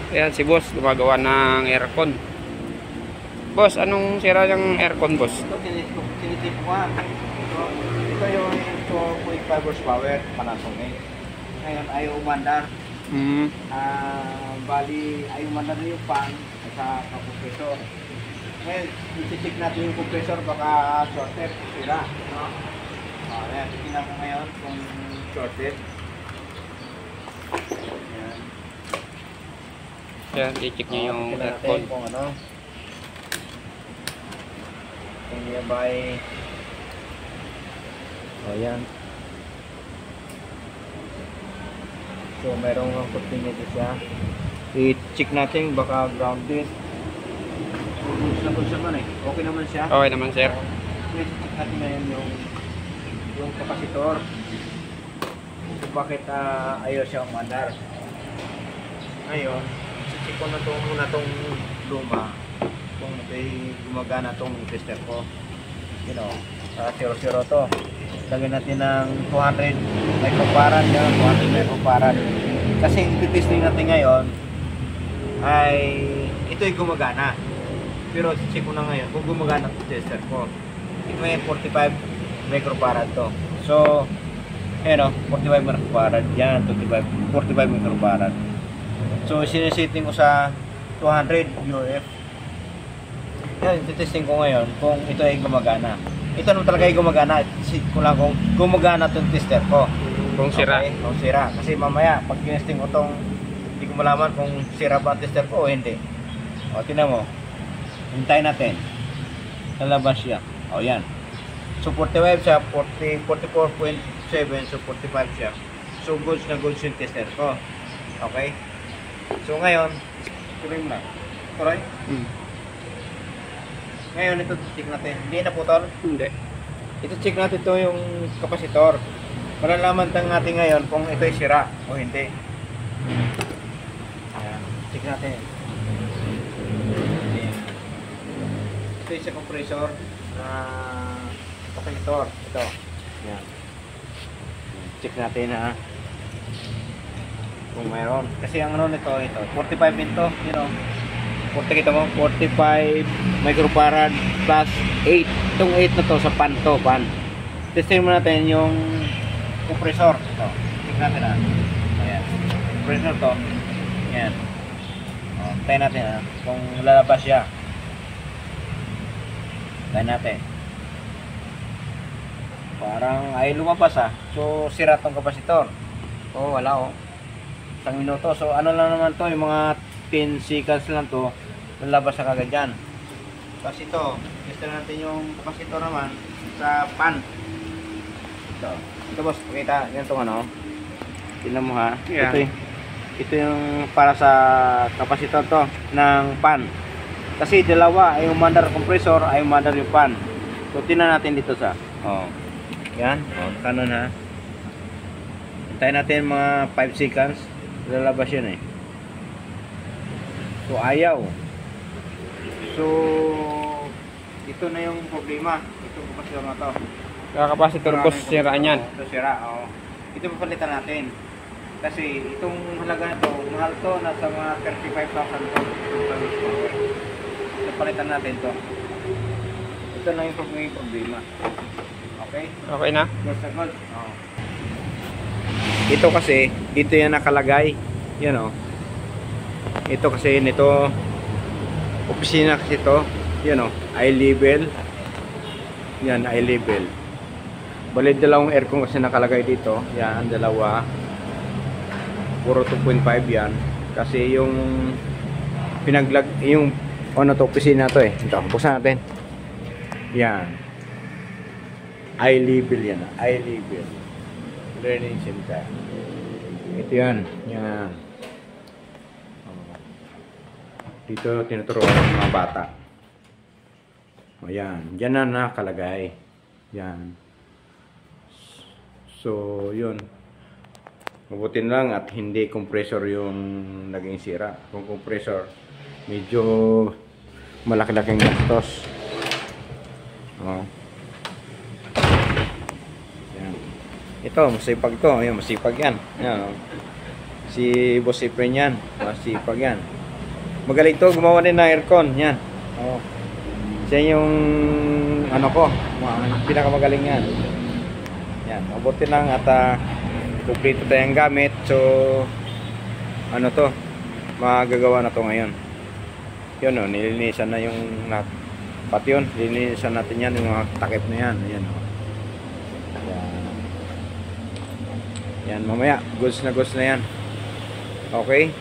Ayan si boss, gumagawa ng aircon. Boss, anong sira ng aircon, boss? Ito, tinitipuan. Ito yung 4.5 horsepower, Panasonic. Ngayon, ayaw umandar. Bali, ayaw umandar yung fan at sa compressor. Ngayon, iti-check natin yung compressor, baka shorted, sira. No? Ayan, tingnan ko ngayon kung shorted. Ayan. Ayan, i-check nyo yung aircon. Kung ano. Kung nearby. Ayan. So, merong continuity siya. I-check natin, baka grounded. Good naman eh. Okay naman siya. Okay naman, sir. I-check natin ngayon yung kapasitor. Kung bakit ayaw siya umandar. Ngayon, i-check ko na muna itong luma. Kung gumagana itong tester ko. You know, 0-0 to. Lagyan natin ng 200 microfarad yan, 200 microfarad. Kasi i-testing natin ngayon ay ito ay gumagana. Pero check ko na ngayon kung gumagana ang tester ko. Ito ay 45 microfarad to. So, ayan o, 45 microfarad. Yan, 45 microfarad. So, sinisetting ko sa 200 UF. Yan, testing ko ngayon kung ito ay gumagana. Ito naman talaga ay gumagana. Check ko lang kung gumagana itong tester ko. Kung sira. Okay, kung sira. Kasi mamaya, pag tinesting ko itong, hindi ko malaman kung sira ba ang tester ko o hindi. O, tinan mo. Hintayin natin. Lalabas siya. O, yan. So, 45 siya, 44.7, so 45 siya. So, goods na goods yung tester ko. Okay? So, ngayon, tuloy mo na. Tuloy? Ngayon, ito check natin. Hindi na putol? Hindi. Ito check natin ito yung kapasitor. Malalaman natin ngayon kung ito ay sira o hindi. Ayan. Check natin. Ito yung sa compressor na kapasitor. Ito. Ayan. Check natin ha. Kung mayroon. Kasi ang ano nito, ito. 45 ito. You know. 40 kita mo, 45 microfarad plus 8. Itong 8 na to sa pan to, pan. Testing mo natin yung compressor. Ito. Check natin ha. Ayan. Compressor to. Ayan. O, tayo natin ha. Kung lalabas siya. Tayo natin. Parang ay lumabas ha. So, sira tong kapasitor. O, wala o. Isang minuto. So, ano lang naman to, yung mga 10 seconds lang to, lalabas sa kagad dyan. Tapos ito, test natin yung kapasitor naman sa pan. Ito boss, pakita, yan itong ano. Tignan mo ha. Yeah. Ito yung para sa kapasitor to ng pan. Kasi dalawa, ay umandar compressor, ay umandar yung pan. So, tingnan natin dito sa, yan, kanon ha. Hintayin natin mga 5 seconds, lalabas yun eh. So, ayaw. So, ito na yung problema. Itong kapasitor na to. Kapasitor, boss, sira niyan. Ito sira, ito papalitan natin. Kasi itong halaga na to, mahal to, nasa mga 35,000 to. So, palitan natin to. Ito na yung problema. Okay? Okay na? Gold sa gold. Ito kasi, dito yan nakalagay. Yan o. Ito kasi nito opisina kasi ito. Yan o, eye level. Yan, eye level. Bali dalawang aircon kasi nakalagay dito. Yan, dalawa. Puro 2.5 yan. Kasi yung pinaglag, yung ano to, opisina to eh. Ito, buksan natin. Yan. Eye level yan. Eye level. Learning center. Ito yan. Yan. Dito tinuturuan ng mga bata. O yan. Diyan na nakalagay. Yan. So, yun. Mabutin lang at hindi compressor yung naging sira. Kung compressor, medyo malaki-laking gastos. O. Yan. Ito, masipag to. Ayan, masipag yan. Yan. Si Boss Efren yan. Masipag yan. Magaling to, gumawa din ng aircon. Yan. Oh. Siya yung ano ko, pinakamagaling yan. Yan, mabuti lang at kumpleto tayong gamit. So ano to, magagawa na to ngayon. Yun o, nilinisan na yung pati yun, nilinisan natin yan, yung mga takip na yan. Ayan o. Yan, mamaya, goods na yan. Okay.